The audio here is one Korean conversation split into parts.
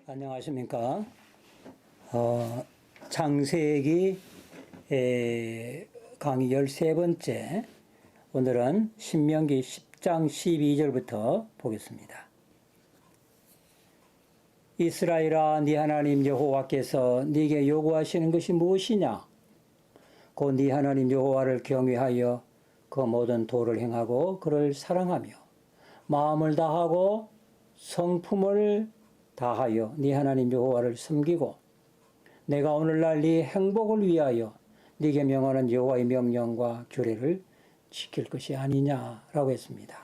안녕하십니까. 창세기 강의 13번째, 오늘은 신명기 10장 12절부터 보겠습니다. 이스라엘아, 네 하나님 여호와께서 네게 요구하시는 것이 무엇이냐? 곧 네 하나님 여호와를 경외하여 그 모든 도를 행하고 그를 사랑하며 마음을 다하고 성품을 다하여 네 하나님 여호와를 섬기고 내가 오늘날 네 행복을 위하여 네게 명하는 여호와의 명령과 규례를 지킬 것이 아니냐라고 했습니다.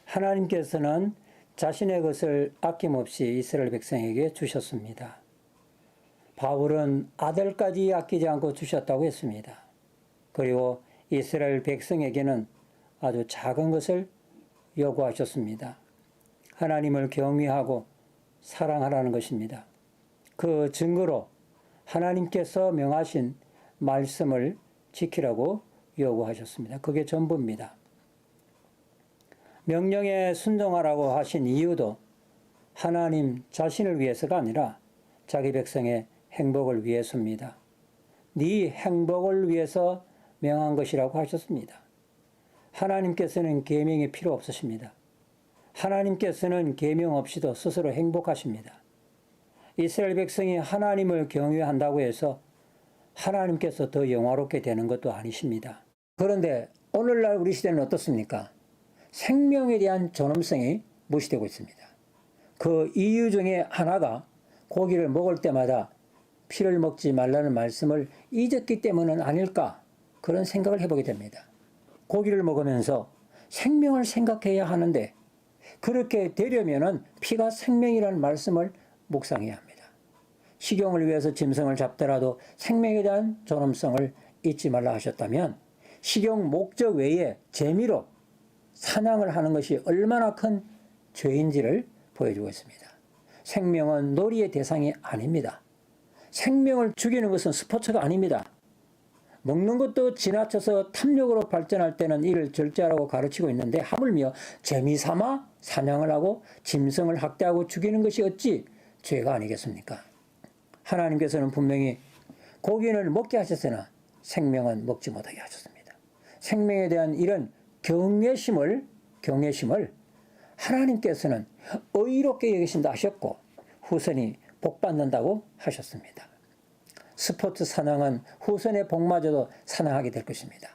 하나님께서는 자신의 것을 아낌없이 이스라엘 백성에게 주셨습니다. 바울은 아들까지 아끼지 않고 주셨다고 했습니다. 그리고 이스라엘 백성에게는 아주 작은 것을 요구하셨습니다. 하나님을 경외하고 사랑하라는 것입니다. 그 증거로 하나님께서 명하신 말씀을 지키라고 요구하셨습니다. 그게 전부입니다. 명령에 순종하라고 하신 이유도 하나님 자신을 위해서가 아니라 자기 백성의 행복을 위해서입니다. 네 행복을 위해서 명한 것이라고 하셨습니다. 하나님께서는 계명이 필요 없으십니다. 하나님께서는 계명 없이도 스스로 행복하십니다. 이스라엘 백성이 하나님을 경외한다고 해서 하나님께서 더 영화롭게 되는 것도 아니십니다. 그런데 오늘날 우리 시대는 어떻습니까? 생명에 대한 존엄성이 무시되고 있습니다. 그 이유 중에 하나가 고기를 먹을 때마다 피를 먹지 말라는 말씀을 잊었기 때문은 아닐까, 그런 생각을 해보게 됩니다. 고기를 먹으면서 생명을 생각해야 하는데 그렇게 되려면은 피가 생명이라는 말씀을 묵상해야 합니다. 식용을 위해서 짐승을 잡더라도 생명에 대한 존엄성을 잊지 말라 하셨다면 식용 목적 외에 재미로 사냥을 하는 것이 얼마나 큰 죄인지를 보여주고 있습니다. 생명은 놀이의 대상이 아닙니다. 생명을 죽이는 것은 스포츠가 아닙니다. 먹는 것도 지나쳐서 탐욕으로 발전할 때는 이를 절제하라고 가르치고 있는데 하물며 재미삼아 사냥을 하고 짐승을 학대하고 죽이는 것이 어찌 죄가 아니겠습니까? 하나님께서는 분명히 고기는 먹게 하셨으나 생명은 먹지 못하게 하셨습니다. 생명에 대한 이런 경외심을 하나님께서는 의롭게 여기신다 하셨고 후손이 복받는다고 하셨습니다. 스포츠 사냥은 후손의 복마저도 사냥하게 될 것입니다.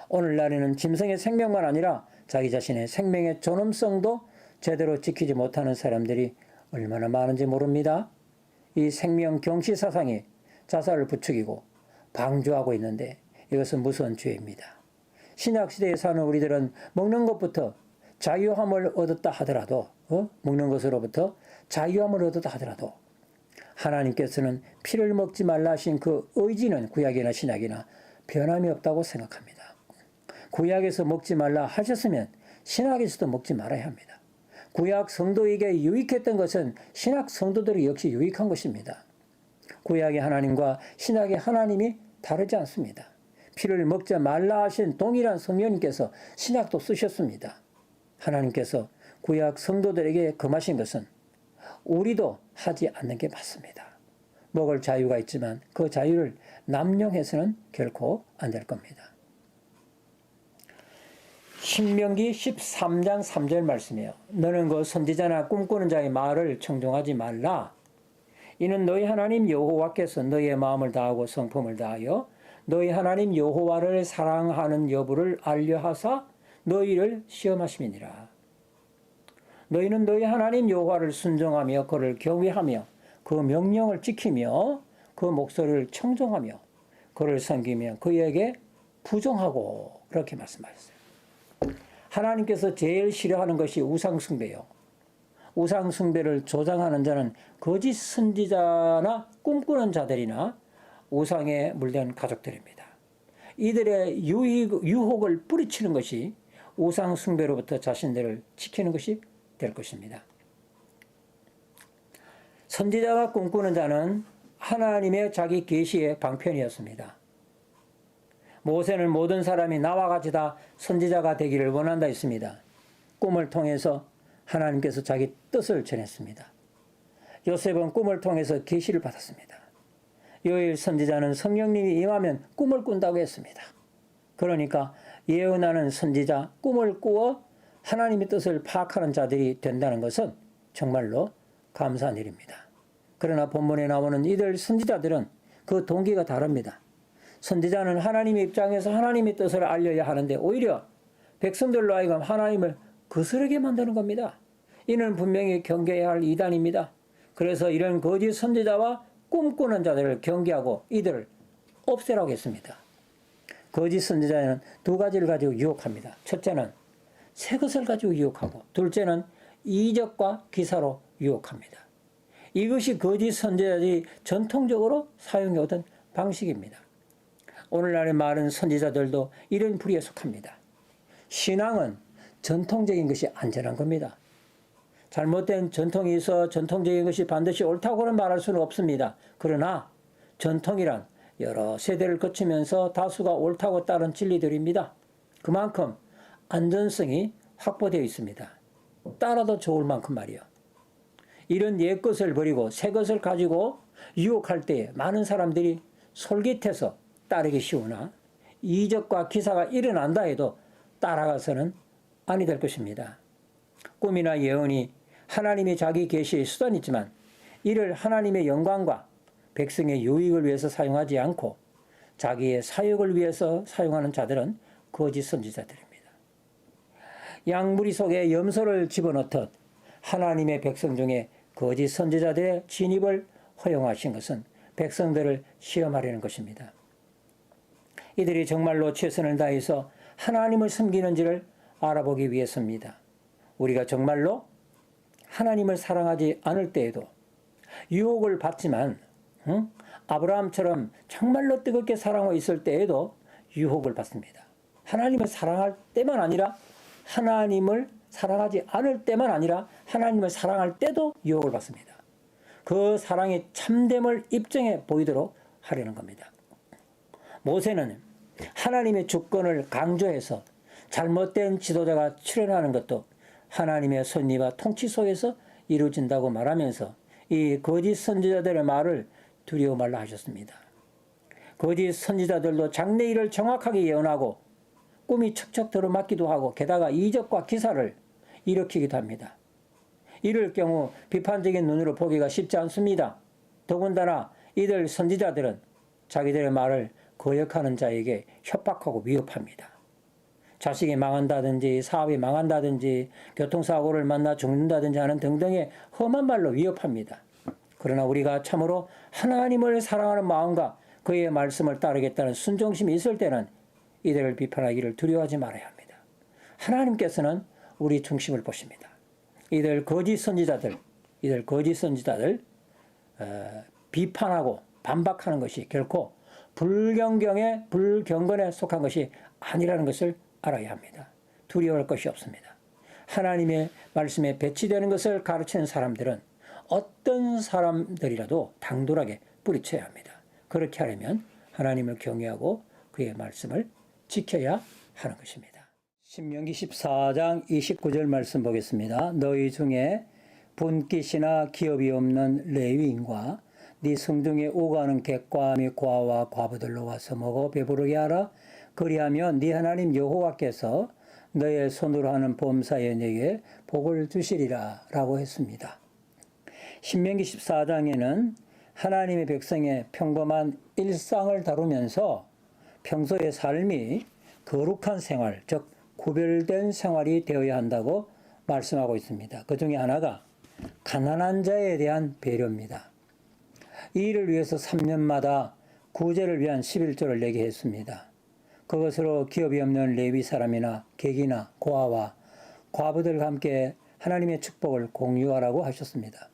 오늘날에는 짐승의 생명만 아니라 자기 자신의 생명의 존엄성도 제대로 지키지 못하는 사람들이 얼마나 많은지 모릅니다. 이 생명 경시 사상이 자살을 부추기고 방조하고 있는데 이것은 무서운 죄입니다. 신약시대에 사는 우리들은 먹는 것부터 자유함을 얻었다 하더라도 먹는 것으로부터 자유함을 얻었다 하더라도 하나님께서는 피를 먹지 말라 하신 그 의지는 구약이나 신약이나 변함이 없다고 생각합니다. 구약에서 먹지 말라 하셨으면 신약에서도 먹지 말아야 합니다. 구약 성도에게 유익했던 것은 신약 성도들이 역시 유익한 것입니다. 구약의 하나님과 신약의 하나님이 다르지 않습니다. 피를 먹지 말라 하신 동일한 성령님께서 신약도 쓰셨습니다. 하나님께서 구약 성도들에게 금하신 것은 우리도 하지 않는 게 맞습니다. 먹을 자유가 있지만 그 자유를 남용해서는 결코 안 될 겁니다. 신명기 13장 3절 말씀이에요. 너는 그 선지자나 꿈꾸는 자의 말을 청종하지 말라. 이는 너희 하나님 여호와께서 너희의 마음을 다하고 성품을 다하여 너희 하나님 여호와를 사랑하는 여부를 알려하사 너희를 시험하심이니라. 너희는 너희 하나님 여호와를 순종하며 그를 경외하며 그 명령을 지키며 그 목소리를 청종하며 그를 섬기며 그에게 부정하고, 그렇게 말씀하셨어요. 하나님께서 제일 싫어하는 것이 우상숭배요. 우상숭배를 조장하는 자는 거짓 선지자나 꿈꾸는 자들이나 우상에 물든 가족들입니다. 이들의 유혹을 뿌리치는 것이 우상숭배로부터 자신들을 지키는 것이 될 것입니다. 선지자가 꿈꾸는 자는 하나님의 자기 계시의 방편이었습니다. 모세는 모든 사람이 나와 같이 다 선지자가 되기를 원한다 했습니다. 꿈을 통해서 하나님께서 자기 뜻을 전했습니다. 요셉은 꿈을 통해서 계시를 받았습니다. 요엘 선지자는 성령님이 임하면 꿈을 꾼다고 했습니다. 그러니까 예언하는 선지자, 꿈을 꾸어 하나님의 뜻을 파악하는 자들이 된다는 것은 정말로 감사한 일입니다. 그러나 본문에 나오는 이들 선지자들은 그 동기가 다릅니다. 선지자는 하나님의 입장에서 하나님의 뜻을 알려야 하는데 오히려 백성들로 하여금 하나님을 거스르게 만드는 겁니다. 이는 분명히 경계해야 할 이단입니다. 그래서 이런 거짓 선지자와 꿈꾸는 자들을 경계하고 이들을 없애라고 했습니다. 거짓 선지자는 두 가지를 가지고 유혹합니다. 첫째는 새 것을 가지고 유혹하고 둘째는 이적과 기사로 유혹합니다. 이것이 거짓 선지자들이 전통적으로 사용해오던 방식입니다. 오늘날의 많은 선지자들도 이런 부류에 속합니다. 신앙은 전통적인 것이 안전한 겁니다. 잘못된 전통이 있어 전통적인 것이 반드시 옳다고는 말할 수는 없습니다. 그러나 전통이란 여러 세대를 거치면서 다수가 옳다고 따른 진리들입니다. 그만큼 안전성이 확보되어 있습니다. 따라도 좋을 만큼 말이요. 이런 옛 것을 버리고 새 것을 가지고 유혹할 때에 많은 사람들이 솔깃해서 따르기 쉬우나 이적과 기사가 일어난다 해도 따라가서는 아니 될 것입니다. 꿈이나 예언이 하나님이 자기 계시의 수단이지만 이를 하나님의 영광과 백성의 유익을 위해서 사용하지 않고 자기의 사역을 위해서 사용하는 자들은 거짓 선지자들입니다. 양무리 속에 염소를 집어넣듯 하나님의 백성 중에 거짓 선지자들의 진입을 허용하신 것은 백성들을 시험하려는 것입니다. 이들이 정말로 최선을 다해서 하나님을 섬기는지를 알아보기 위해서입니다. 우리가 정말로 하나님을 사랑하지 않을 때에도 유혹을 받지만 아브라함처럼 정말로 뜨겁게 사랑하고 있을 때에도 유혹을 받습니다. 하나님을 사랑할 때만 아니라 하나님을 사랑하지 않을 때만 아니라 하나님을 사랑할 때도 유혹을 받습니다. 그 사랑의 참됨을 입증해 보이도록 하려는 겁니다. 모세는 하나님의 주권을 강조해서 잘못된 지도자가 출현하는 것도 하나님의 섭리와 통치 속에서 이루어진다고 말하면서 이 거짓 선지자들의 말을 두려워 말라 하셨습니다. 거짓 선지자들도 장래일을 정확하게 예언하고 꿈이 척척 들어맞기도 하고 게다가 이적과 기사를 일으키기도 합니다. 이럴 경우 비판적인 눈으로 보기가 쉽지 않습니다. 더군다나 이들 선지자들은 자기들의 말을 거역하는 자에게 협박하고 위협합니다. 자식이 망한다든지 사업이 망한다든지 교통사고를 만나 죽는다든지 하는 등등의 험한 말로 위협합니다. 그러나 우리가 참으로 하나님을 사랑하는 마음과 그의 말씀을 따르겠다는 순종심이 있을 때는 이들을 비판하기를 두려워하지 말아야 합니다. 하나님께서는 우리 중심을 보십니다. 이들 거짓 선지자들 비판하고 반박하는 것이 결코 불경건에 속한 것이 아니라는 것을 알아야 합니다. 두려워할 것이 없습니다. 하나님의 말씀에 배치되는 것을 가르치는 사람들은 어떤 사람들이라도 당돌하게 뿌리쳐야 합니다. 그렇게 하려면 하나님을 경외하고 그의 말씀을 지켜야 하는 것입니다. 신명기 14장 29절 말씀 보겠습니다. 너희 중에 분깃이나 기업이 없는 레위인과 네 성중에 오가는 객과 및 과와 과부들로 와서 먹어 배부르게 하라. 그리하면 네 하나님 여호와께서 너의 손으로 하는 범사에 네게 복을 주시리라 라고 했습니다. 신명기 14장에는 하나님의 백성의 평범한 일상을 다루면서 평소의 삶이 거룩한 생활, 즉 구별된 생활이 되어야 한다고 말씀하고 있습니다. 그 중에 하나가 가난한 자에 대한 배려입니다. 이 일을 위해서 3년마다 구제를 위한 11조를 내게 했습니다. 그것으로 기업이 없는 레위 사람이나 객이나 고아와 과부들과 함께 하나님의 축복을 공유하라고 하셨습니다.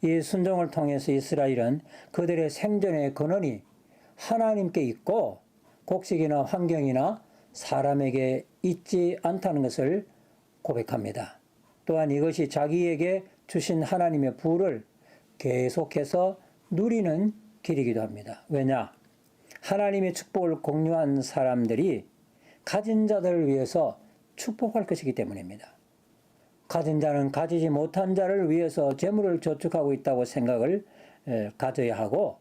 이 순종을 통해서 이스라엘은 그들의 생존의 근원이 하나님께 있고 곡식이나 환경이나 사람에게 있지 않다는 것을 고백합니다. 또한 이것이 자기에게 주신 하나님의 부를 계속해서 누리는 길이기도 합니다. 왜냐? 하나님의 축복을 공유한 사람들이 가진 자들을 위해서 축복할 것이기 때문입니다. 가진 자는 가지지 못한 자를 위해서 재물을 저축하고 있다고 생각을 가져야 하고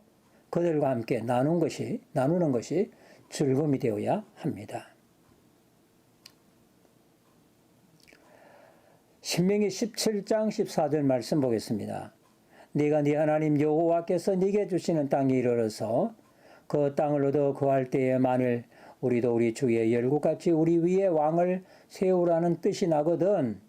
그들과 함께 나누는 것이 즐거움이 되어야 합니다. 신명기 17장 14절 말씀 보겠습니다. 네가 네 하나님 여호와께서 네게 주시는 땅에 이르러서 그 땅을 얻어 거할 때에 만일 우리도 우리 주의 열국같이 우리 위에 왕을 세우라는 뜻이 나거든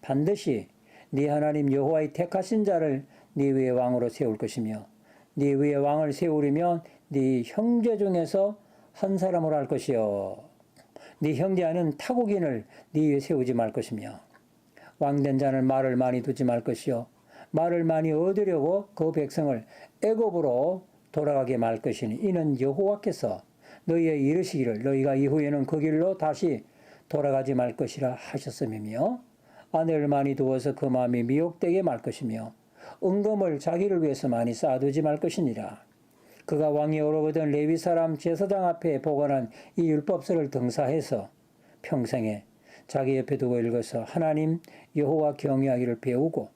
반드시 네 하나님 여호와의 택하신 자를 네 위에 왕으로 세울 것이며 네 위에 왕을 세우려면 네 형제 중에서 한 사람으로 할 것이요 네 형제 아는 타국인을 네 위에 세우지 말 것이며 왕된 자는 말을 많이 두지 말 것이요 말을 많이 얻으려고 그 백성을 애굽으로 돌아가게 말 것이니 이는 여호와께서 너희에 이르시기를 너희가 이후에는 그 길로 다시 돌아가지 말 것이라 하셨음이며 아내를 많이 두어서 그 마음이 미혹되게 말 것이며 은금을 자기를 위해서 많이 쌓아두지 말 것이니라. 그가 왕이 오르거든 레위 사람 제사장 앞에 보관한 이 율법서를 등사해서 평생에 자기 옆에 두고 읽어서 하나님 여호와 경외하기를 배우고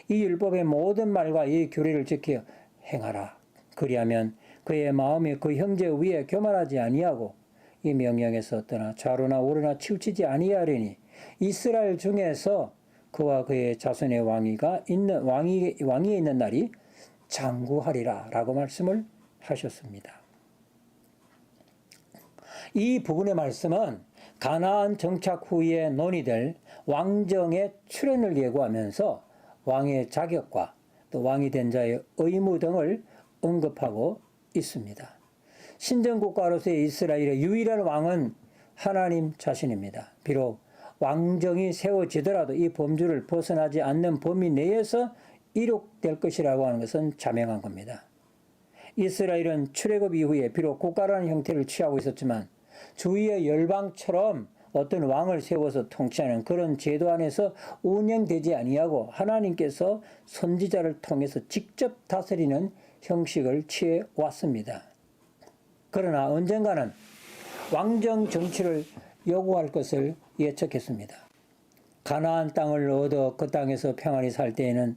이 율법의 모든 말과 이 규례를 지켜 행하라. 그리하면 그의 마음이 그 형제 위에 교만하지 아니하고 이 명령에서 떠나 좌로나 우로나 치우치지 아니하리니 이스라엘 중에서 그와 그의 자손의 왕이 있는 날이 장구하리라 라고 말씀을 하셨습니다. 이 부분의 말씀은 가나안 정착 후에 논의될 왕정의 출현을 예고하면서 왕의 자격과 또 왕이 된 자의 의무 등을 언급하고 있습니다. 신정국가로서의 이스라엘의 유일한 왕은 하나님 자신입니다. 비록 왕정이 세워지더라도 이 범주를 벗어나지 않는 범위 내에서 이룩될 것이라고 하는 것은 자명한 겁니다. 이스라엘은 출애굽 이후에 비록 국가라는 형태를 취하고 있었지만 주위의 열방처럼 어떤 왕을 세워서 통치하는 그런 제도 안에서 운영되지 아니하고 하나님께서 선지자를 통해서 직접 다스리는 형식을 취해 왔습니다. 그러나 언젠가는 왕정 정치를 요구할 것을 예측했습니다. 가나안 땅을 얻어 그 땅에서 평안히 살 때에는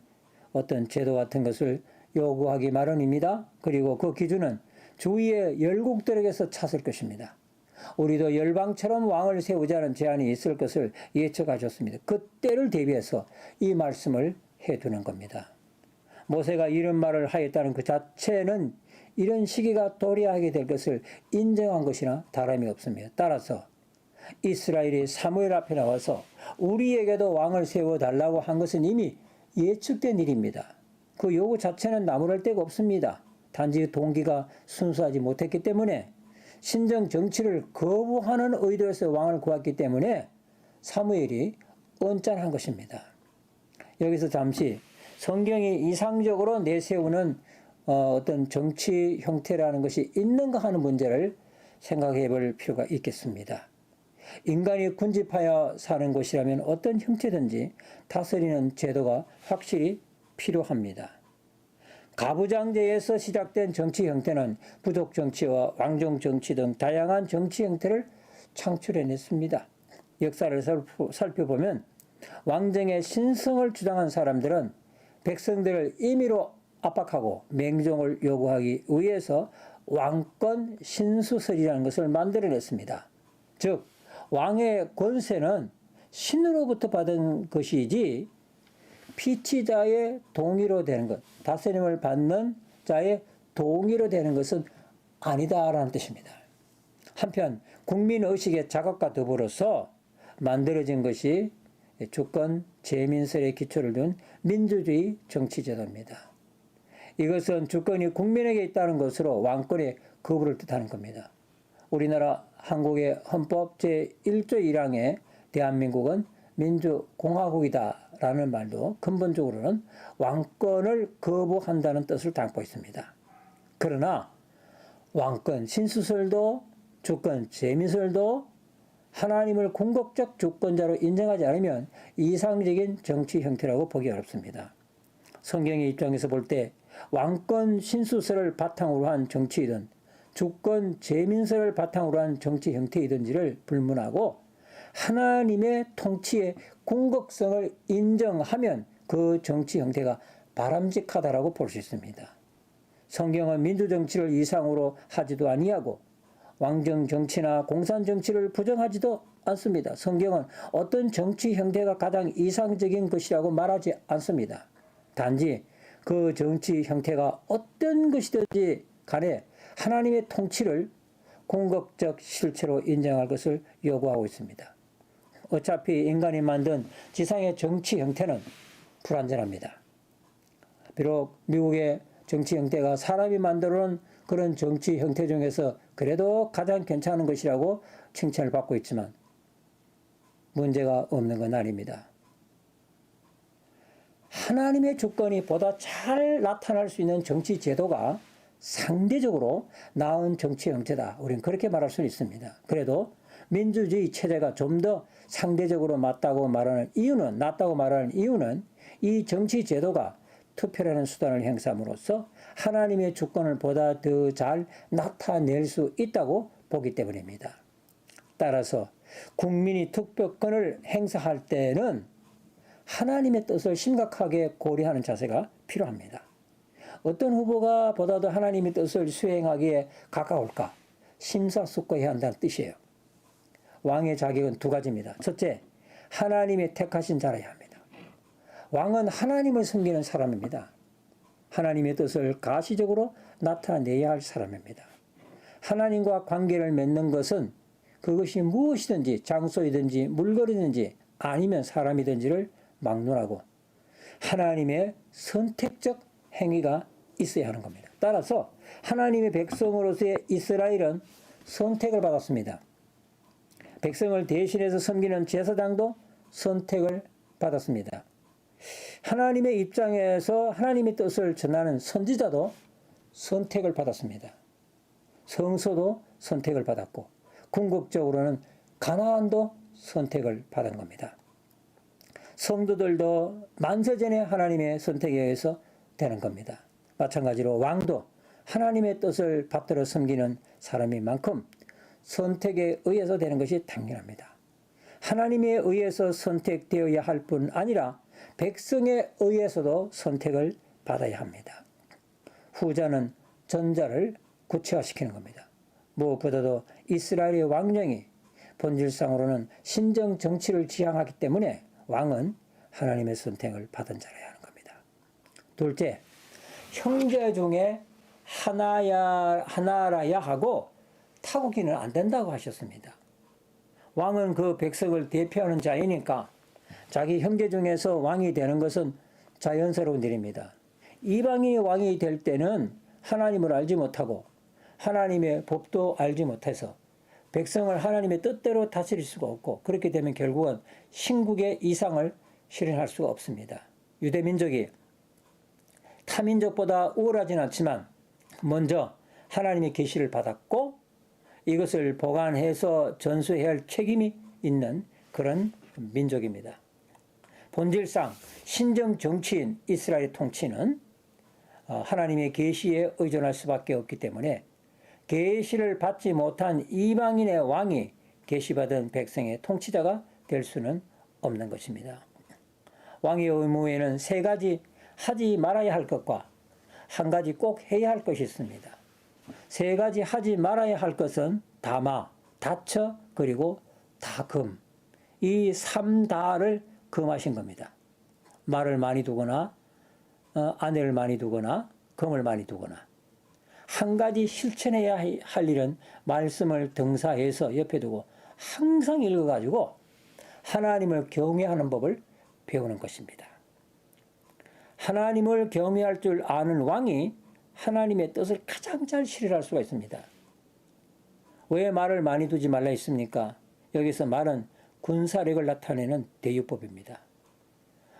어떤 제도 같은 것을 요구하기 마련입니다. 그리고 그 기준은 주위의 열국들에게서 찾을 것입니다. 우리도 열방처럼 왕을 세우자는 제안이 있을 것을 예측하셨습니다. 그때를 대비해서 이 말씀을 해두는 겁니다. 모세가 이런 말을 하였다는 그 자체는 이런 시기가 도래하게 될 것을 인정한 것이나 다름이 없습니다. 따라서 이스라엘이 사무엘 앞에 나와서 우리에게도 왕을 세워달라고 한 것은 이미 예측된 일입니다. 그 요구 자체는 나무랄 데가 없습니다. 단지 동기가 순수하지 못했기 때문에 신정 정치를 거부하는 의도에서 왕을 구했기 때문에 사무엘이 언짢은 것입니다. 여기서 잠시 성경이 이상적으로 내세우는 어떤 정치 형태라는 것이 있는가 하는 문제를 생각해 볼 필요가 있겠습니다. 인간이 군집하여 사는 곳이라면 어떤 형태든지 다스리는 제도가 확실히 필요합니다. 가부장제에서 시작된 정치 형태는 부족 정치와 왕정 정치 등 다양한 정치 형태를 창출해냈습니다. 역사를 살펴보면 왕정의 신성을 주장한 사람들은 백성들을 임의로 압박하고 맹종을 요구하기 위해서 왕권 신수설이라는 것을 만들어냈습니다. 즉 왕의 권세는 신으로부터 받은 것이지 피치자의 동의로 되는 것, 다스림을 받는 자의 동의로 되는 것은 아니다라는 뜻입니다. 한편 국민의식의 자각과 더불어서 만들어진 것이 주권 재민설의 기초를 둔 민주주의 정치제도입니다. 이것은 주권이 국민에게 있다는 것으로 왕권의 거부를 뜻하는 겁니다. 우리나라 한국의 헌법 제1조 1항에 대한민국은 민주공화국이다라는 말도 근본적으로는 왕권을 거부한다는 뜻을 담고 있습니다. 그러나 왕권 신수설도 주권 재민설도 하나님을 궁극적 주권자로 인정하지 않으면 이상적인 정치 형태라고 보기 어렵습니다. 성경의 입장에서 볼 때 왕권 신수설을 바탕으로 한 정치이든 주권 재민설을 바탕으로 한 정치 형태이든지를 불문하고 하나님의 통치의 궁극성을 인정하면 그 정치 형태가 바람직하다라고 볼 수 있습니다. 성경은 민주정치를 이상으로 하지도 아니하고 왕정 정치나 공산 정치를 부정하지도 않습니다. 성경은 어떤 정치 형태가 가장 이상적인 것이라고 말하지 않습니다. 단지 그 정치 형태가 어떤 것이든지 간에 하나님의 통치를 궁극적 실체로 인정할 것을 요구하고 있습니다. 어차피 인간이 만든 지상의 정치 형태는 불완전합니다. 비록 미국의 정치 형태가 사람이 만들어 놓은 그런 정치 형태 중에서 그래도 가장 괜찮은 것이라고 칭찬을 받고 있지만 문제가 없는 건 아닙니다. 하나님의 주권이 보다 잘 나타날 수 있는 정치 제도가 상대적으로 나은 정치 형태다. 우리는 그렇게 말할 수 있습니다. 그래도 민주주의 체제가 좀 더 상대적으로 낫다고 말하는 이유는 이 정치 제도가 투표라는 수단을 행사함으로써 하나님의 주권을 보다 더 잘 나타낼 수 있다고 보기 때문입니다. 따라서 국민이 투표권을 행사할 때는 하나님의 뜻을 심각하게 고려하는 자세가 필요합니다. 어떤 후보가 보다도 하나님의 뜻을 수행하기에 가까울까 심사숙고해야 한다는 뜻이에요. 왕의 자격은 두 가지입니다. 첫째, 하나님이 택하신 자라야 합니다. 왕은 하나님을 섬기는 사람입니다. 하나님의 뜻을 가시적으로 나타내야 할 사람입니다. 하나님과 관계를 맺는 것은 그것이 무엇이든지 장소이든지 물건이든지 아니면 사람이든지를 막론하고 하나님의 선택적 행위가 있어야 하는 겁니다. 따라서 하나님의 백성으로서의 이스라엘은 선택을 받았습니다. 백성을 대신해서 섬기는 제사장도 선택을 받았습니다. 하나님의 입장에서 하나님의 뜻을 전하는 선지자도 선택을 받았습니다. 성소도 선택을 받았고 궁극적으로는 가나안도 선택을 받은 겁니다. 성도들도 만세전에 하나님의 선택에 의해서 되는 겁니다. 마찬가지로 왕도 하나님의 뜻을 받들어 섬기는 사람인 만큼 선택에 의해서 되는 것이 당연합니다. 하나님에 의해서 선택되어야 할 뿐 아니라 백성에 의해서도 선택을 받아야 합니다. 후자는 전자를 구체화시키는 겁니다. 무엇보다도 이스라엘의 왕령이 본질상으로는 신정 정치를 지향하기 때문에 왕은 하나님의 선택을 받은 자라야 하는 겁니다. 둘째, 형제 중에 하나라야 하고 타국이는 안 된다고 하셨습니다. 왕은 그 백성을 대표하는 자이니까 자기 형제 중에서 왕이 되는 것은 자연스러운 일입니다. 이방인이 왕이 될 때는 하나님을 알지 못하고 하나님의 법도 알지 못해서 백성을 하나님의 뜻대로 다스릴 수가 없고 그렇게 되면 결국은 신국의 이상을 실현할 수가 없습니다. 유대민족이 타민족보다 우월하진 않지만 먼저 하나님의 계시를 받았고 이것을 보관해서 전수해야 할 책임이 있는 그런 민족입니다. 본질상 신정 정치인 이스라엘의 통치는 하나님의 계시에 의존할 수밖에 없기 때문에 계시를 받지 못한 이방인의 왕이 계시받은 백성의 통치자가 될 수는 없는 것입니다. 왕의 의무에는 세 가지 하지 말아야 할 것과 한 가지 꼭 해야 할 것이 있습니다. 세 가지 하지 말아야 할 것은 다마, 다처, 그리고 다금. 이 3다를 금하신 겁니다. 말을 많이 두거나 아내를 많이 두거나 금을 많이 두거나 한 가지 실천해야 할 일은 말씀을 등사해서 옆에 두고 항상 읽어가지고 하나님을 경외하는 법을 배우는 것입니다. 하나님을 경외할 줄 아는 왕이 하나님의 뜻을 가장 잘 실현할 수가 있습니다. 왜 말을 많이 두지 말라 했습니까? 여기서 말은 군사력을 나타내는 대유법입니다.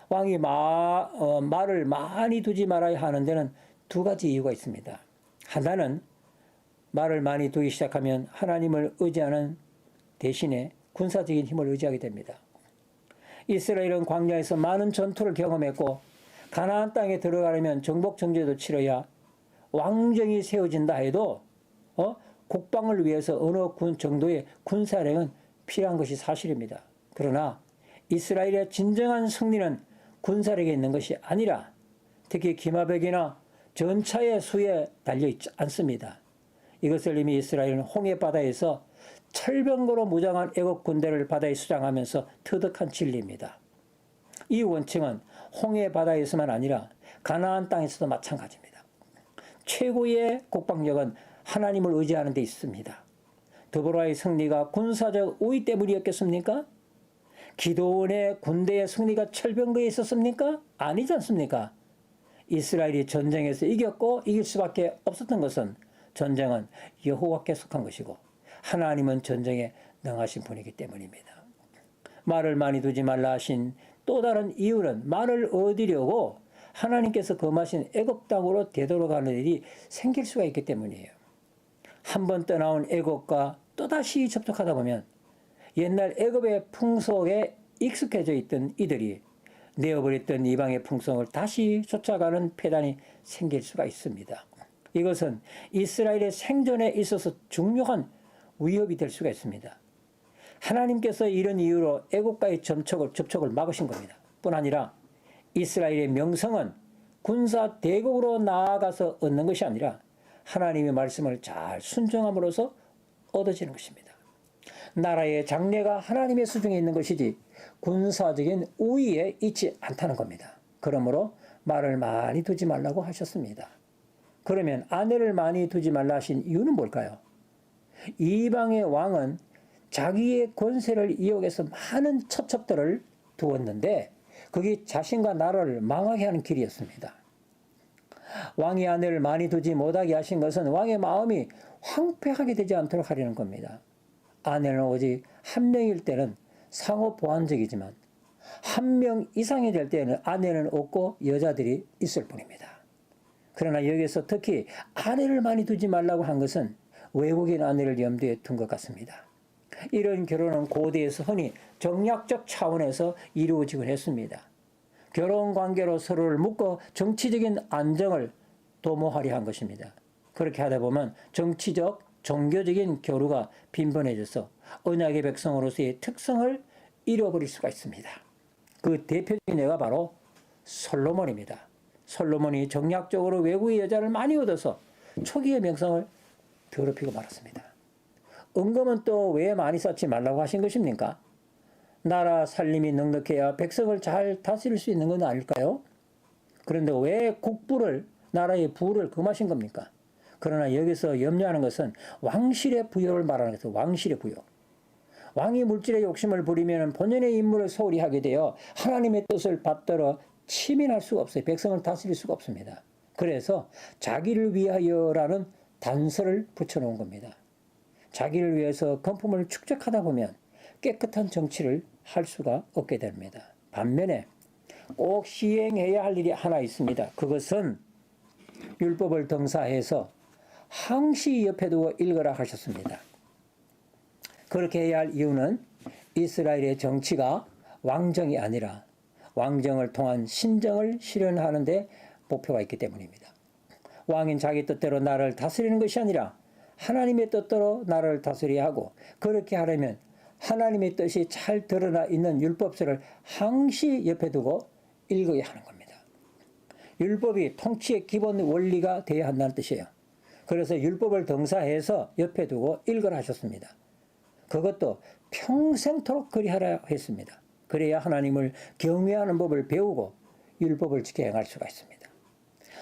왕이 말을 많이 두지 말아야 하는 데는 두 가지 이유가 있습니다. 하나는 말을 많이 두기 시작하면 하나님을 의지하는 대신에 군사적인 힘을 의지하게 됩니다. 이스라엘은 광야에서 많은 전투를 경험했고 가나안 땅에 들어가려면 정복 정제도 치러야 왕정이 세워진다 해도 국방을 위해서 어느 정도의 군사력은 필요한 것이 사실입니다. 그러나 이스라엘의 진정한 승리는 군사력에 있는 것이 아니라 특히 기마벽이나 전차의 수에 달려있지 않습니다. 이것을 이미 이스라엘은 홍해바다에서 철병거로 무장한 애국 군대를 바다에 수장하면서 터득한 진리입니다. 이 원칙은 홍해바다에서만 아니라 가나안 땅에서도 마찬가지입니다. 최고의 국방력은 하나님을 의지하는 데 있습니다. 드보라의 승리가 군사적 우위 때문이었겠습니까? 기도원의 군대의 승리가 철병거에 있었습니까? 아니지 않습니까? 이스라엘이 전쟁에서 이겼고 이길 수밖에 없었던 것은 전쟁은 여호와께 속한 것이고 하나님은 전쟁에 능하신 분이기 때문입니다. 말을 많이 두지 말라 하신 또 다른 이유는 말을 얻으려고 하나님께서 금하신 애굽 땅으로 되돌아가는 일이 생길 수가 있기 때문이에요. 한 번 떠나온 애굽과 또다시 접촉하다 보면 옛날 애굽의 풍속에 익숙해져 있던 이들이 내어버렸던 이방의 풍속을 다시 쫓아가는 폐단이 생길 수가 있습니다. 이것은 이스라엘의 생존에 있어서 중요한 위협이 될 수가 있습니다. 하나님께서 이런 이유로 애국과의 접촉을 막으신 겁니다. 뿐 아니라 이스라엘의 명성은 군사 대국으로 나아가서 얻는 것이 아니라 하나님의 말씀을 잘 순종함으로써 얻어지는 것입니다. 나라의 장래가 하나님의 수중에 있는 것이지 군사적인 우위에 있지 않다는 겁니다. 그러므로 말을 많이 두지 말라고 하셨습니다. 그러면 아내를 많이 두지 말라 하신 이유는 뭘까요? 이방의 왕은 자기의 권세를 이용해서 많은 첩첩들을 두었는데 그게 자신과 나라를 망하게 하는 길이었습니다. 왕이 아내를 많이 두지 못하게 하신 것은 왕의 마음이 황폐하게 되지 않도록 하려는 겁니다. 아내는 오직 한 명일 때는 상호 보완적이지만 한 명 이상이 될 때는 아내는 없고 여자들이 있을 뿐입니다. 그러나 여기서 특히 아내를 많이 두지 말라고 한 것은 외국인 아내를 염두에 둔 것 같습니다. 이런 결혼은 고대에서 흔히 정략적 차원에서 이루어지곤 했습니다. 결혼 관계로 서로를 묶어 정치적인 안정을 도모하려 한 것입니다. 그렇게 하다 보면 정치적, 종교적인 교류가 빈번해져서 언약의 백성으로서의 특성을 잃어버릴 수가 있습니다. 그 대표적인 예가 바로 솔로몬입니다. 솔로몬이 정략적으로 외국의 여자를 많이 얻어서 초기의 명성을 더럽히고 말았습니다. 은금은 또 왜 많이 쌓지 말라고 하신 것입니까? 나라 살림이 넉넉해야 백성을 잘 다스릴 수 있는 건 아닐까요? 그런데 왜 국부를, 나라의 부를 금하신 겁니까? 그러나 여기서 염려하는 것은 왕실의 부여를 말하는 것은 왕실의 부여. 왕이 물질의 욕심을 부리면 본연의 임무를 소홀히 하게 되어 하나님의 뜻을 받들어 치민할 수가 없어요. 백성을 다스릴 수가 없습니다. 그래서 자기를 위하여라는 단서를 붙여놓은 겁니다. 자기를 위해서 금품을 축적하다 보면 깨끗한 정치를 할 수가 없게 됩니다. 반면에 꼭 시행해야 할 일이 하나 있습니다. 그것은 율법을 등사해서 항시 옆에 두고 읽으라 하셨습니다. 그렇게 해야 할 이유는 이스라엘의 정치가 왕정이 아니라 왕정을 통한 신정을 실현하는 데 목표가 있기 때문입니다. 왕인 자기 뜻대로 나라를 다스리는 것이 아니라 하나님의 뜻대로 나라를 다스려야 하고, 그렇게 하려면 하나님의 뜻이 잘 드러나 있는 율법서를 항시 옆에 두고 읽어야 하는 겁니다. 율법이 통치의 기본 원리가 되어야 한다는 뜻이에요. 그래서 율법을 등사해서 옆에 두고 읽으라 하셨습니다. 그것도 평생토록 그리하라 했습니다. 그래야 하나님을 경외하는 법을 배우고 율법을 지켜 행할 수가 있습니다.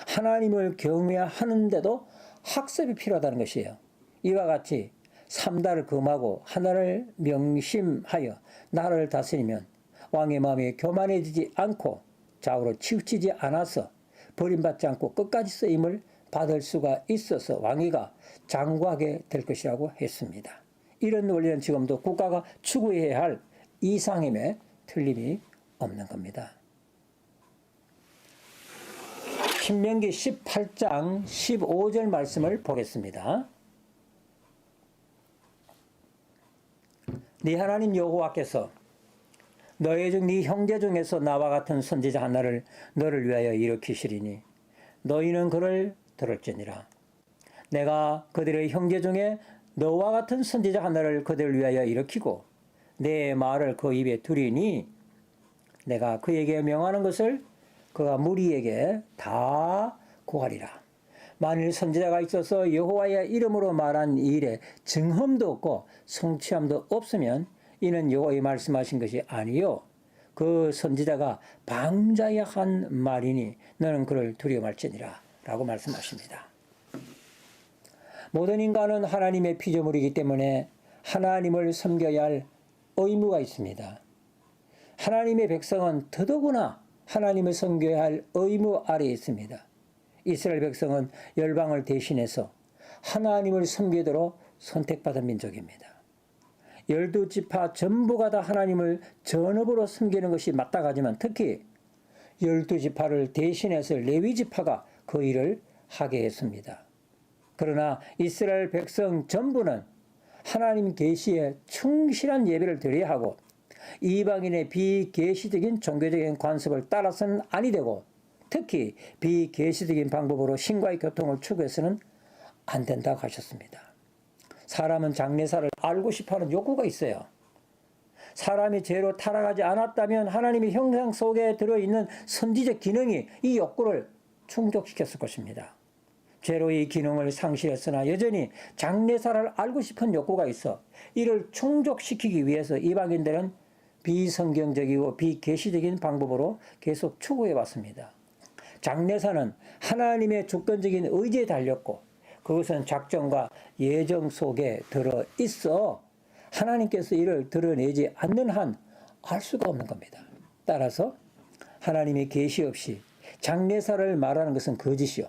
하나님을 경외하는데도 학습이 필요하다는 것이에요. 이와 같이 삼다를 금하고 하나를 명심하여 나라를 다스리면 왕의 마음이 교만해지지 않고 좌우로 치우치지 않아서 버림받지 않고 끝까지 쓰임을 받을 수가 있어서 왕위가 장구하게 될 것이라고 했습니다. 이런 원리는 지금도 국가가 추구해야 할 이상임에 틀림이 없는 겁니다. 신명기 18장 15절 말씀을 보겠습니다. 네 하나님 여호와께서 너희 중 네 형제 중에서 나와 같은 선지자 하나를 너를 위하여 일으키시리니 너희는 그를 들을지니라. 내가 그들의 형제 중에 너와 같은 선지자 하나를 그들을 위하여 일으키고 내 말을 그 입에 두리니 내가 그에게 명하는 것을 그가 무리에게 다 고하리라. 만일 선지자가 있어서 여호와의 이름으로 말한 일에 증험도 없고 성취함도 없으면 이는 여호와의 말씀하신 것이 아니요 그 선지자가 방자의 한 말이니 너는 그를 두려워할지니라 라고 말씀하십니다. 모든 인간은 하나님의 피조물이기 때문에 하나님을 섬겨야 할 의무가 있습니다. 하나님의 백성은 더더구나 하나님을 섬겨야 할 의무 아래에 있습니다. 이스라엘 백성은 열방을 대신해서 하나님을 섬기도록 선택받은 민족입니다. 12지파 전부가 다 하나님을 전업으로 섬기는 것이 마땅하지만 특히 12지파를 대신해서 레위지파가 그 일을 하게 했습니다. 그러나 이스라엘 백성 전부는 하나님 계시에 충실한 예배를 드려야 하고 이방인의 비계시적인 종교적인 관습을 따라서는 아니 되고 특히 비계시적인 방법으로 신과의 교통을 추구해서는 안 된다고 하셨습니다. 사람은 장래사를 알고 싶어하는 욕구가 있어요. 사람이 죄로 타락하지 않았다면 하나님의 형상 속에 들어있는 선지적 기능이 이 욕구를 충족시켰을 것입니다. 죄로 이 기능을 상실했으나 여전히 장래사를 알고 싶은 욕구가 있어 이를 충족시키기 위해서 이방인들은 비성경적이고 비계시적인 방법으로 계속 추구해 왔습니다. 장래사는 하나님의 주권적인 의지에 달렸고 그것은 작정과 예정 속에 들어있어 하나님께서 이를 드러내지 않는 한 알 수가 없는 겁니다. 따라서 하나님의 계시 없이 장래사를 말하는 것은 거짓이요.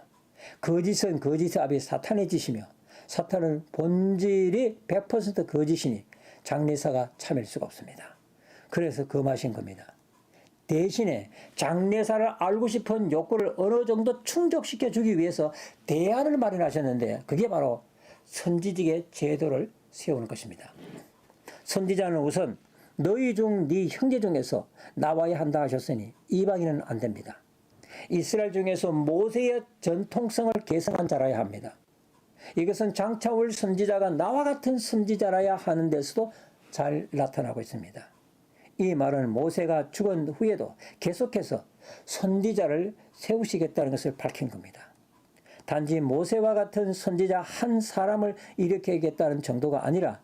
거짓은 거짓의 앞에 사탄의 짓이며 사탄은 본질이 100% 거짓이니 장래사가 참일 수가 없습니다. 그래서 금하신 겁니다. 대신에 장래사를 알고 싶은 욕구를 어느 정도 충족시켜 주기 위해서 대안을 마련하셨는데 그게 바로 선지직의 제도를 세우는 것입니다. 선지자는 우선 너희 중 네 형제 중에서 나와야 한다 하셨으니 이방인은 안 됩니다. 이스라엘 중에서 모세의 전통성을 계승한 자라야 합니다. 이것은 장차 올 선지자가 나와 같은 선지자라야 하는 데서도 잘 나타나고 있습니다. 이 말은 모세가 죽은 후에도 계속해서 선지자를 세우시겠다는 것을 밝힌 겁니다. 단지 모세와 같은 선지자 한 사람을 일으키겠다는 정도가 아니라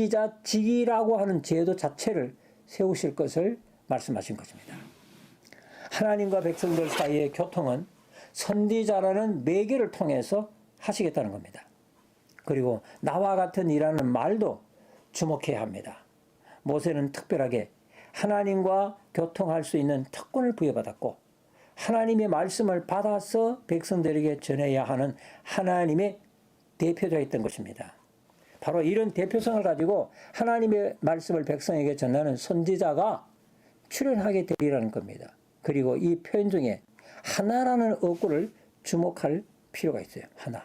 선지자직이라고 하는 제도 자체를 세우실 것을 말씀하신 것입니다. 하나님과 백성들 사이의 교통은 선지자라는 매개를 통해서 하시겠다는 겁니다. 그리고 나와 같은 이라는 말도 주목해야 합니다. 모세는 특별하게 하나님과 교통할 수 있는 특권을 부여받았고 하나님의 말씀을 받아서 백성들에게 전해야 하는 하나님의 대표자였던 것입니다. 바로 이런 대표성을 가지고 하나님의 말씀을 백성에게 전하는 선지자가 출현하게 되리라는 겁니다. 그리고 이 표현 중에 하나라는 어구를 주목할 필요가 있어요. 하나.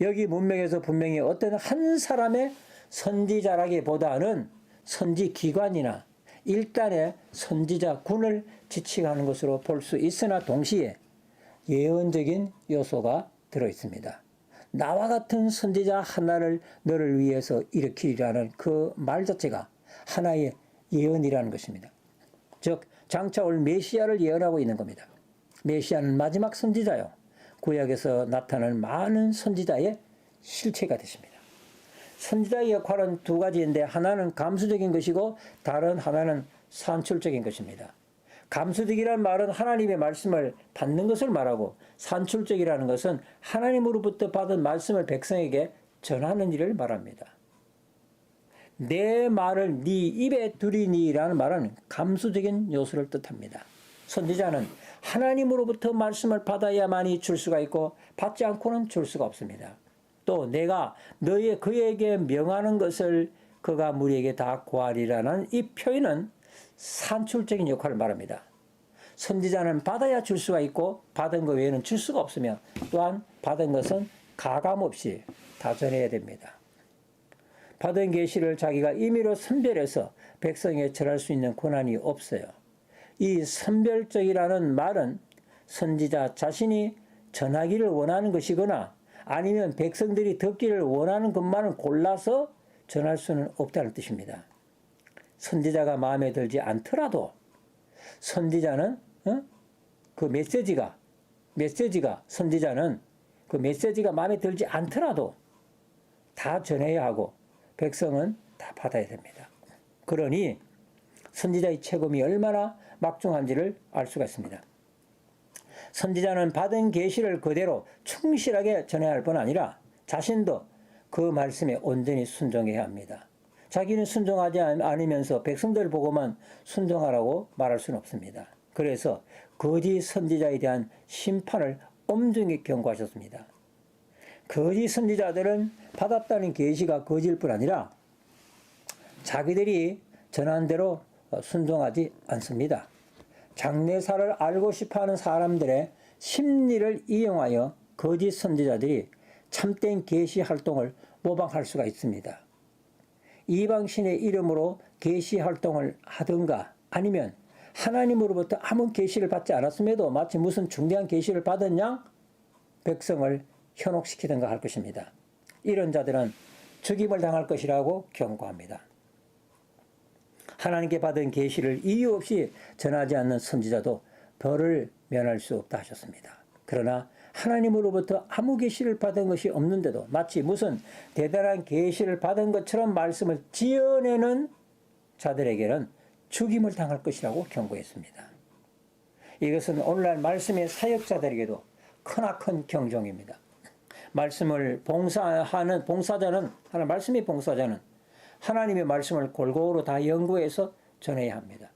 여기 문맥에서 분명히 어떤 한 사람의 선지자라기보다는 선지기관이나 일단의 선지자군을 지칭하는 것으로 볼 수 있으나 동시에 예언적인 요소가 들어있습니다. 나와 같은 선지자 하나를 너를 위해서 일으키리라는 그 말 자체가 하나의 예언이라는 것입니다. 즉 장차 올 메시아를 예언하고 있는 겁니다. 메시아는 마지막 선지자요. 구약에서 나타나는 많은 선지자의 실체가 되십니다. 선지자의 역할은 두 가지인데 하나는 감수적인 것이고 다른 하나는 산출적인 것입니다. 감수적이라는 말은 하나님의 말씀을 받는 것을 말하고 산출적이라는 것은 하나님으로부터 받은 말씀을 백성에게 전하는 일을 말합니다. 내 말을 네 입에 두리니라는 말은 감수적인 요소를 뜻합니다. 선지자는 하나님으로부터 말씀을 받아야만이 줄 수가 있고 받지 않고는 줄 수가 없습니다. 또 내가 그에게 명하는 것을 그가 무리에게 다 고하리라는 이 표현은 산출적인 역할을 말합니다. 선지자는 받아야 줄 수가 있고 받은 것 외에는 줄 수가 없으며 또한 받은 것은 가감없이 다 전해야 됩니다. 받은 계시를 자기가 임의로 선별해서 백성에게 전할 수 있는 권한이 없어요. 이 선별적이라는 말은 선지자 자신이 전하기를 원하는 것이거나 아니면 백성들이 듣기를 원하는 것만을 골라서 전할 수는 없다는 뜻입니다. 선지자가 마음에 들지 않더라도 선지자는 그 메시지가 선지자는 그 메시지가 마음에 들지 않더라도 다 전해야 하고 백성은 다 받아야 됩니다. 그러니 선지자의 책임이 얼마나 막중한지를 알 수가 있습니다. 선지자는 받은 계시를 그대로 충실하게 전해야 할 뿐 아니라 자신도 그 말씀에 온전히 순종해야 합니다. 자기는 순종하지 않으면서 백성들 보고만 순종하라고 말할 수는 없습니다. 그래서 거짓 선지자에 대한 심판을 엄중히 경고하셨습니다. 거짓 선지자들은 받았다는 계시가 거짓일 뿐 아니라 자기들이 전한 대로 순종하지 않습니다. 장래사를 알고 싶어하는 사람들의 심리를 이용하여 거짓 선지자들이 참된 계시 활동을 모방할 수가 있습니다. 이방신의 이름으로 계시 활동을 하든가 아니면 하나님으로부터 아무 계시를 받지 않았음에도 마치 무슨 중대한 계시를 받은 양 백성을 현혹시키든가 할 것입니다. 이런 자들은 죽임을 당할 것이라고 경고합니다. 하나님께 받은 계시를 이유 없이 전하지 않는 선지자도 벌을 면할 수 없다 하셨습니다. 그러나 하나님으로부터 아무 계시를 받은 것이 없는데도 마치 무슨 대단한 계시를 받은 것처럼 말씀을 지어내는 자들에게는 죽임을 당할 것이라고 경고했습니다. 이것은 오늘날 말씀의 사역자들에게도 크나큰 경종입니다. 말씀을 봉사하는 봉사자는 말씀의 봉사자는 하나님의 말씀을 골고루 다 연구해서 전해야 합니다.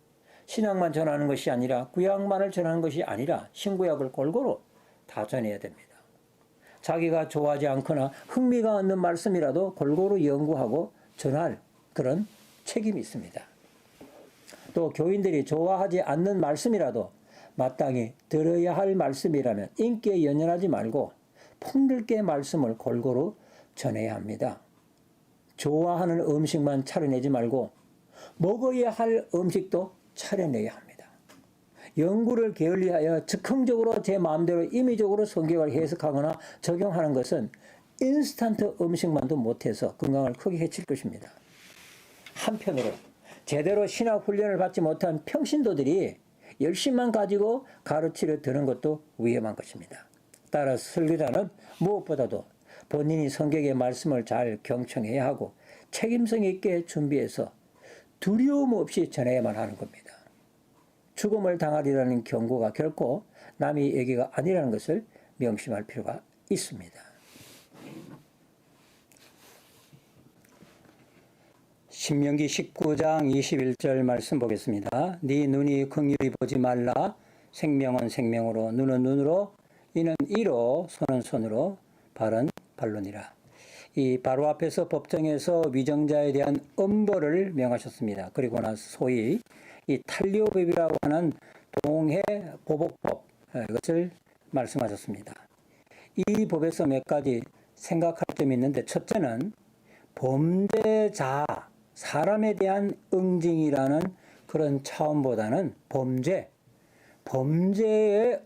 신약만 전하는 것이 아니라 구약만을 전하는 것이 아니라 신구약을 골고루 다 전해야 됩니다. 자기가 좋아하지 않거나 흥미가 없는 말씀이라도 골고루 연구하고 전할 그런 책임이 있습니다. 또 교인들이 좋아하지 않는 말씀이라도 마땅히 들어야 할 말씀이라면 인기에 연연하지 말고 폭넓게 말씀을 골고루 전해야 합니다. 좋아하는 음식만 차려내지 말고 먹어야 할 음식도 차려내야 합니다. 연구를 게을리하여 즉흥적으로 제 마음대로 임의적으로 성경을 해석하거나 적용하는 것은 인스턴트 음식만도 못해서 건강을 크게 해칠 것입니다. 한편으로 제대로 신학 훈련을 받지 못한 평신도들이 열심만 가지고 가르치려 드는 것도 위험한 것입니다. 따라서 설교자는 무엇보다도 본인이 성경의 말씀을 잘 경청해야 하고 책임성 있게 준비해서 두려움 없이 전해야만 하는 겁니다. 죽음을 당하리라는 경고가 결코 남의 얘기가 아니라는 것을 명심할 필요가 있습니다. 신명기 19장 21절 말씀 보겠습니다. 네 눈이 긍휼히 보지 말라. 생명은 생명으로 눈은 눈으로 이는 이로 손은 손으로 발은 발론이라. 이 바로 앞에서 법정에서 위정자에 대한 엄벌을 명하셨습니다. 그리고 나서 소위 이 탄료법이라고 하는 동해 보복법 이것을 말씀하셨습니다. 이 법에서 몇 가지 생각할 점이 있는데 첫째는 범죄자 사람에 대한 응징이라는 그런 차원보다는 범죄의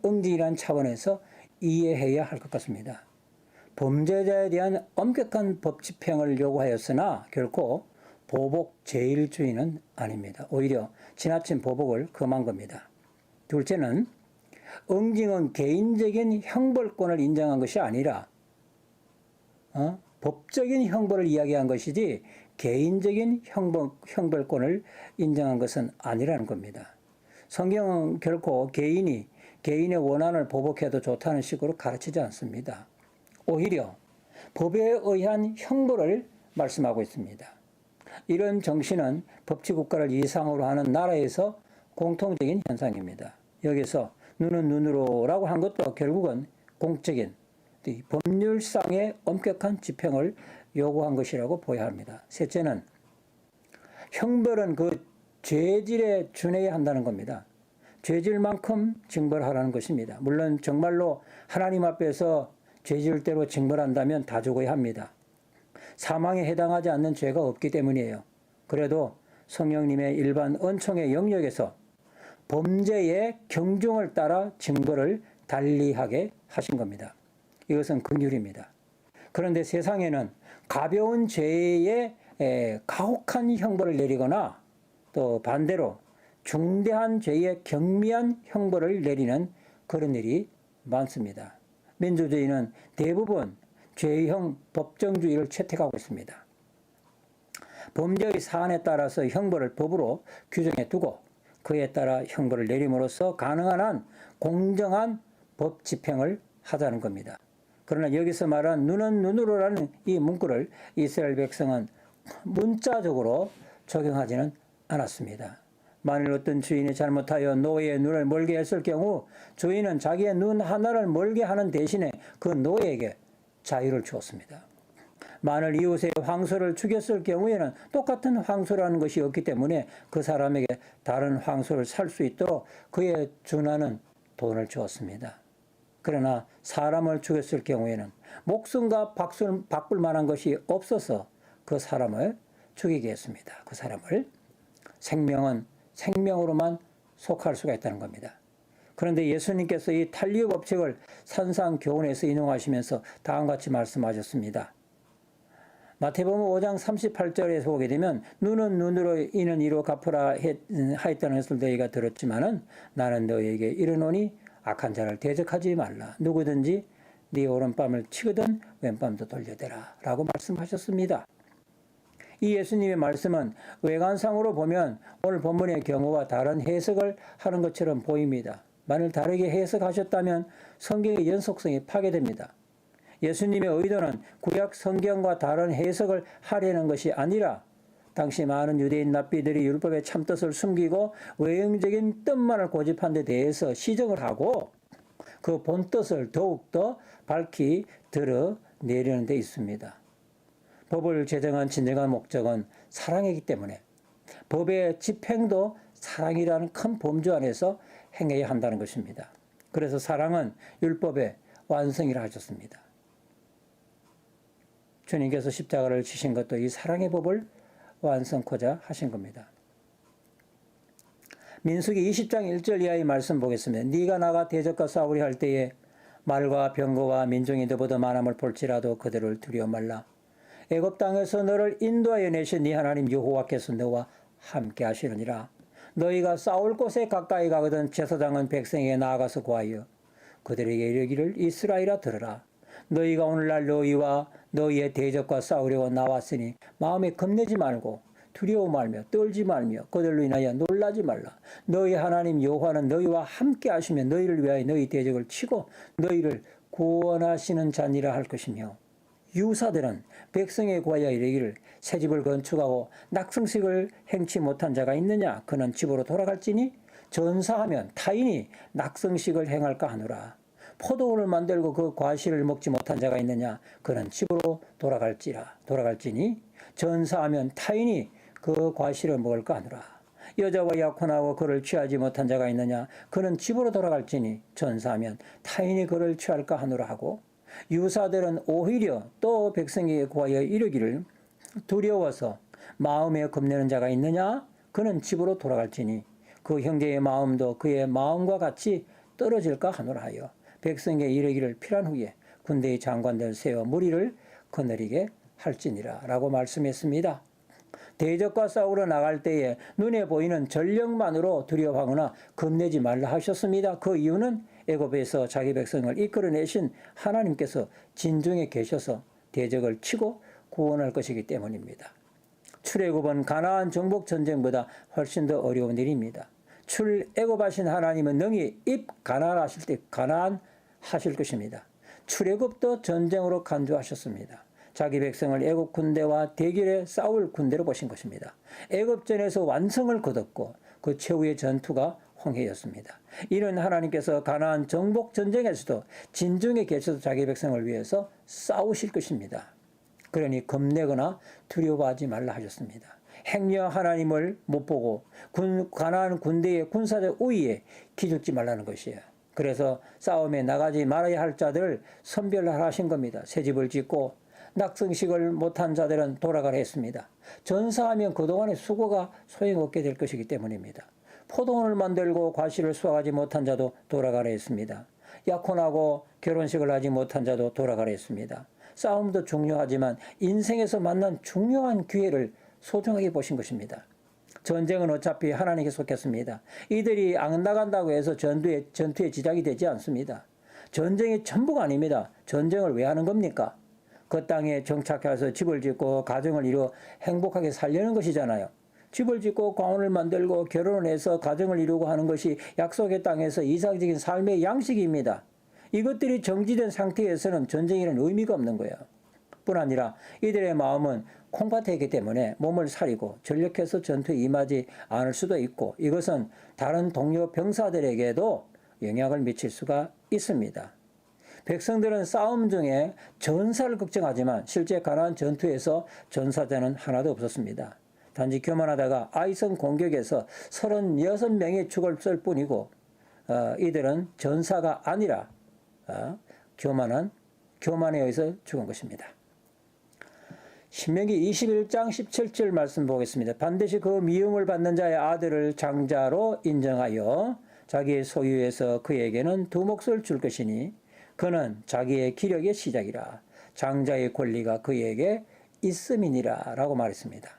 응징이라는 차원에서 이해해야 할 것 같습니다. 범죄자에 대한 엄격한 법 집행을 요구하였으나 결코 보복 제일주의는 아닙니다. 오히려 지나친 보복을 금한 겁니다. 둘째는 응징은 개인적인 형벌권을 인정한 것이 아니라 법적인 형벌을 이야기한 것이지 개인적인 형벌권을 인정한 것은 아니라는 겁니다. 성경은 결코 개인이 개인의 원한을 보복해도 좋다는 식으로 가르치지 않습니다. 오히려 법에 의한 형벌을 말씀하고 있습니다. 이런 정신은 법치국가를 이상으로 하는 나라에서 공통적인 현상입니다. 여기서 눈은 눈으로라고 한 것도 결국은 공적인 법률상의 엄격한 집행을 요구한 것이라고 보아야 합니다. 셋째는 형벌은 그 죄질에 준해야 한다는 겁니다. 죄질만큼 징벌하라는 것입니다. 물론 정말로 하나님 앞에서 죄질대로 징벌한다면 다 죽어야 합니다. 사망에 해당하지 않는 죄가 없기 때문이에요. 그래도 성령님의 일반 은총의 영역에서 범죄의 경중을 따라 징벌을 달리하게 하신 겁니다. 이것은 긍휼입니다. 그런데 세상에는 가벼운 죄에 가혹한 형벌을 내리거나 또 반대로 중대한 죄에 경미한 형벌을 내리는 그런 일이 많습니다. 민주주의는 대부분 죄형 법정주의를 채택하고 있습니다. 범죄의 사안에 따라서 형벌을 법으로 규정해 두고 그에 따라 형벌을 내림으로써 가능한 한 공정한 법 집행을 하자는 겁니다. 그러나 여기서 말한 눈은 눈으로라는 이 문구를 이스라엘 백성은 문자적으로 적용하지는 않았습니다. 만일 어떤 주인이 잘못하여 노예의 눈을 멀게 했을 경우 주인은 자기의 눈 하나를 멀게 하는 대신에 그 노예에게 자유를 주었습니다. 만일 이웃의 황소를 죽였을 경우에는 똑같은 황소라는 것이 없기 때문에 그 사람에게 다른 황소를 살 수 있도록 그에 준하는 돈을 주었습니다. 그러나 사람을 죽였을 경우에는 목숨과 바꿀 만한 것이 없어서 그 사람을 죽이게 했습니다. 그 사람을. 생명은 생명으로만 속할 수가 있다는 겁니다. 그런데 예수님께서 이 탄리의 법칙을 산상교훈에서 인용하시면서 다음과 같이 말씀하셨습니다. 마태복음 5장 38절에서 보게 되면 눈은 눈으로 이는 이로 갚으라 하였다는 것을 너희가 들었지만은 나는 너희에게 이르노니 악한 자를 대적하지 말라. 누구든지 네 오른밤을 치거든 왼밤도 돌려대라 라고 말씀하셨습니다. 이 예수님의 말씀은 외관상으로 보면 오늘 본문의 경우와 다른 해석을 하는 것처럼 보입니다. 만일 다르게 해석하셨다면 성경의 연속성이 파괴됩니다. 예수님의 의도는 구약 성경과 다른 해석을 하려는 것이 아니라 당시 많은 유대인 랍비들이 율법의 참뜻을 숨기고 외형적인 뜻만을 고집한 데 대해서 시정을 하고 그 본뜻을 더욱더 밝히 드러내려는 데 있습니다. 법을 제정한 진정한 목적은 사랑이기 때문에 법의 집행도 사랑이라는 큰 범주 안에서 행해야 한다는 것입니다. 그래서 사랑은 율법의 완성이라 하셨습니다. 주님께서 십자가를 지신 것도 이 사랑의 법을 완성코자 하신 겁니다. 민수기 20장 1절 이하의 말씀 보겠습니다. 네가 나가 대적과 싸우려 할 때에 말과 병거와 민중이 너보다 많음을 볼지라도 그들을 두려워 말라. 애굽 땅에서 너를 인도하여 내신 네 하나님 여호와께서 너와 함께 하시느니라. 너희가 싸울 곳에 가까이 가거든 제사장은 백성에게 나아가서 구하여 그들에게 이르기를 이스라엘아 들으라. 너희가 오늘날 너희와 너희의 대적과 싸우려고 나왔으니 마음에 겁내지 말고 두려워 말며 떨지 말며 그들로 인하여 놀라지 말라. 너희 하나님 여호와는 너희와 함께 하시며 너희를 위하여 너희 대적을 치고 너희를 구원하시는 자니라 할 것이며 유사들은 백성에 구하여 이르기를 새 집을 건축하고 낙성식을 행치 못한 자가 있느냐 그는 집으로 돌아갈지니 전사하면 타인이 낙성식을 행할까 하노라. 포도원을 만들고 그 과실을 먹지 못한 자가 있느냐 그는 집으로 돌아갈지니 전사하면 타인이 그 과실을 먹을까 하노라. 여자와 약혼하고 그를 취하지 못한 자가 있느냐 그는 집으로 돌아갈지니 전사하면 타인이 그를 취할까 하노라 하고 유사들은 오히려 또 백성에게 구하여 이르기를 두려워서 마음에 겁내는 자가 있느냐 그는 집으로 돌아갈지니 그 형제의 마음도 그의 마음과 같이 떨어질까 하노라 하여 백성에게 이르기를 필한 후에 군대의 장관들 세워 무리를 거느리게 할지니라 라고 말씀했습니다. 대적과 싸우러 나갈 때에 눈에 보이는 전력만으로 두려워하거나 겁내지 말라 하셨습니다. 그 이유는 애굽에서 자기 백성을 이끌어내신 하나님께서 진중에 계셔서 대적을 치고 구원할 것이기 때문입니다. 출애굽은 가나안 정복 전쟁보다 훨씬 더 어려운 일입니다. 출애굽하신 하나님은 능히 가나안하실 때 가나안하실 것입니다. 출애굽도 전쟁으로 간주하셨습니다. 자기 백성을 애굽 군대와 대결에 싸울 군대로 보신 것입니다. 애굽전에서 완성을 거뒀고 그 최후의 전투가 홍해였습니다. 이는 하나님께서 가나안 정복 전쟁에서도 진중에 계셔서 자기 백성을 위해서 싸우실 것입니다. 그러니 겁내거나 두려워하지 말라 하셨습니다. 행여 하나님을 못 보고 가나안 군대의 군사적 우위에 기죽지 말라는 것이에요. 그래서 싸움에 나가지 말아야 할 자들을 선별하신 겁니다. 새 집을 짓고 낙성식을 못한 자들은 돌아가라 했습니다. 전사하면 그동안의 수고가 소용없게 될 것이기 때문입니다. 포도원을 만들고 과실을 수확하지 못한 자도 돌아가라 했습니다. 약혼하고 결혼식을 하지 못한 자도 돌아가라 했습니다. 싸움도 중요하지만 인생에서 만난 중요한 기회를 소중하게 보신 것입니다. 전쟁은 어차피 하나님께 속했습니다. 이들이 안 나간다고 해서 전투에 지장이 되지 않습니다. 전쟁이 전부가 아닙니다. 전쟁을 왜 하는 겁니까? 그 땅에 정착해서 집을 짓고 가정을 이루어 행복하게 살려는 것이잖아요. 집을 짓고 가문을 만들고 결혼을 해서 가정을 이루고 하는 것이 약속의 땅에서 이상적인 삶의 양식입니다. 이것들이 정지된 상태에서는 전쟁이라는 의미가 없는 거예요. 뿐 아니라 이들의 마음은 콩밭이기 때문에 몸을 사리고 전력해서 전투에 임하지 않을 수도 있고, 이것은 다른 동료 병사들에게도 영향을 미칠 수가 있습니다. 백성들은 싸움 중에 전사를 걱정하지만 실제 가나안 전투에서 전사자는 하나도 없었습니다. 단지 교만하다가 아이성 공격에서 36명의 죽을 쓸 뿐이고, 이들은 전사가 아니라 교만에 의해서 죽은 것입니다. 신명기 21장 17절 말씀 보겠습니다. 반드시 그 미움을 받는 자의 아들을 장자로 인정하여 자기의 소유에서 그에게는 두 몫을 줄 것이니 그는 자기의 기력의 시작이라. 장자의 권리가 그에게 있음이니라 라고 말했습니다.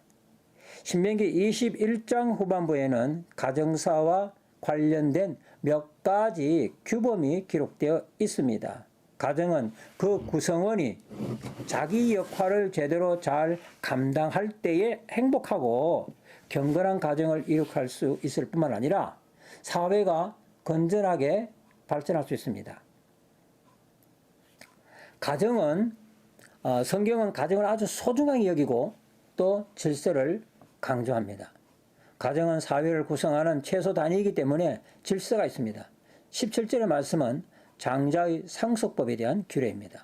신명기 21장 후반부에는 가정사와 관련된 몇 가지 규범이 기록되어 있습니다. 가정은 그 구성원이 자기 역할을 제대로 잘 감당할 때에 행복하고 경건한 가정을 이룩할 수 있을 뿐만 아니라 사회가 건전하게 발전할 수 있습니다. 성경은 가정을 아주 소중하게 여기고 또 질서를 강조합니다. 가정은 사회를 구성하는 최소 단위이기 때문에 질서가 있습니다. 17절의 말씀은 장자의 상속법에 대한 규례입니다.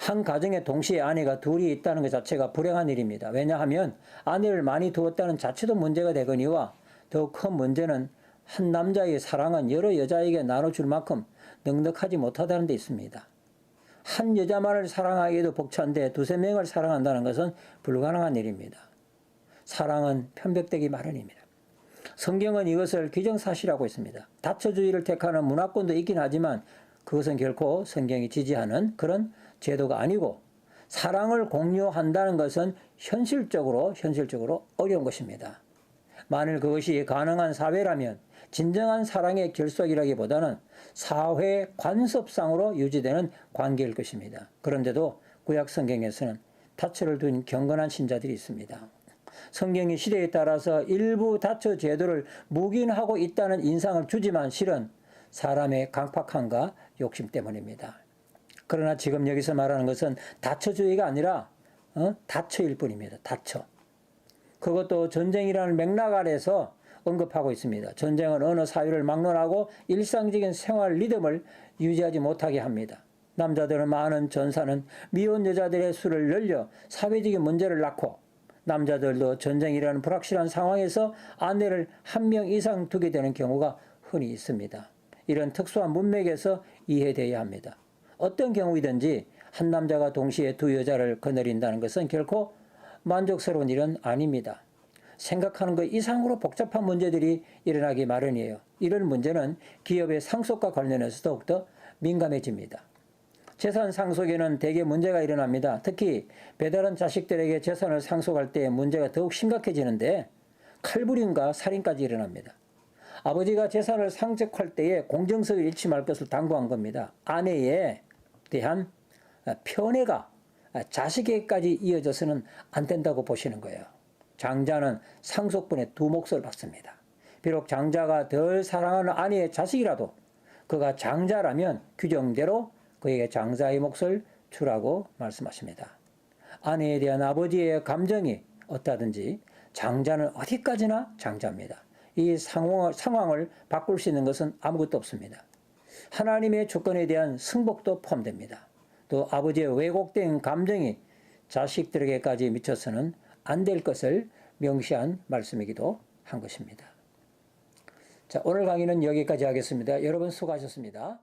한 가정에 동시에 아내가 둘이 있다는 것 자체가 불행한 일입니다. 왜냐하면 아내를 많이 두었다는 자체도 문제가 되거니와 더욱 큰 문제는 한 남자의 사랑은 여러 여자에게 나눠줄 만큼 넉넉하지 못하다는 데 있습니다. 한 여자만을 사랑하기에도 벅찬데 두세 명을 사랑한다는 것은 불가능한 일입니다. 사랑은 편백되기 마련입니다. 성경은 이것을 기정사실하고 있습니다. 다처주의를 택하는 문화권도 있긴 하지만 그것은 결코 성경이 지지하는 그런 제도가 아니고, 사랑을 공유한다는 것은 현실적으로 어려운 것입니다. 만일 그것이 가능한 사회라면 진정한 사랑의 결속이라기보다는 사회 관습상으로 유지되는 관계일 것입니다. 그런데도 구약 성경에서는 다처를 둔 경건한 신자들이 있습니다. 성경이 시대에 따라서 일부 다처 제도를 묵인하고 있다는 인상을 주지만 실은 사람의 강팍함과 욕심 때문입니다. 그러나 지금 여기서 말하는 것은 다처주의가 아니라 다처일 뿐입니다. 다처. 그것도 전쟁이라는 맥락 아래서 언급하고 있습니다. 전쟁은 어느 사회를 막론하고 일상적인 생활 리듬을 유지하지 못하게 합니다. 남자들은 많은 전사는 미혼 여자들의 수를 늘려 사회적인 문제를 낳고, 남자들도 전쟁이라는 불확실한 상황에서 아내를 한 명 이상 두게 되는 경우가 흔히 있습니다. 이런 특수한 문맥에서 이해되어야 합니다. 어떤 경우이든지 한 남자가 동시에 두 여자를 거느린다는 것은 결코 만족스러운 일은 아닙니다. 생각하는 것 이상으로 복잡한 문제들이 일어나기 마련이에요. 이런 문제는 기업의 상속과 관련해서 더욱더 민감해집니다. 재산 상속에는 대개 문제가 일어납니다. 특히 배달한 자식들에게 재산을 상속할 때 문제가 더욱 심각해지는데 칼부림과 살인까지 일어납니다. 아버지가 재산을 상속할 때에 공정성을 잃지 말 것을 당부한 겁니다. 아내에 대한 편애가 자식에게까지 이어져서는 안 된다고 보시는 거예요. 장자는 상속분의 두 몫을 받습니다. 비록 장자가 덜 사랑하는 아내의 자식이라도 그가 장자라면 규정대로 그에게 장자의 몫을 주라고 말씀하십니다. 아내에 대한 아버지의 감정이 어떠하든지 장자는 어디까지나 장자입니다. 이 상황을 바꿀 수 있는 것은 아무것도 없습니다. 하나님의 조건에 대한 승복도 포함됩니다. 또 아버지의 왜곡된 감정이 자식들에게까지 미쳐서는 안 될 것을 명시한 말씀이기도 한 것입니다. 자, 오늘 강의는 여기까지 하겠습니다. 여러분 수고하셨습니다.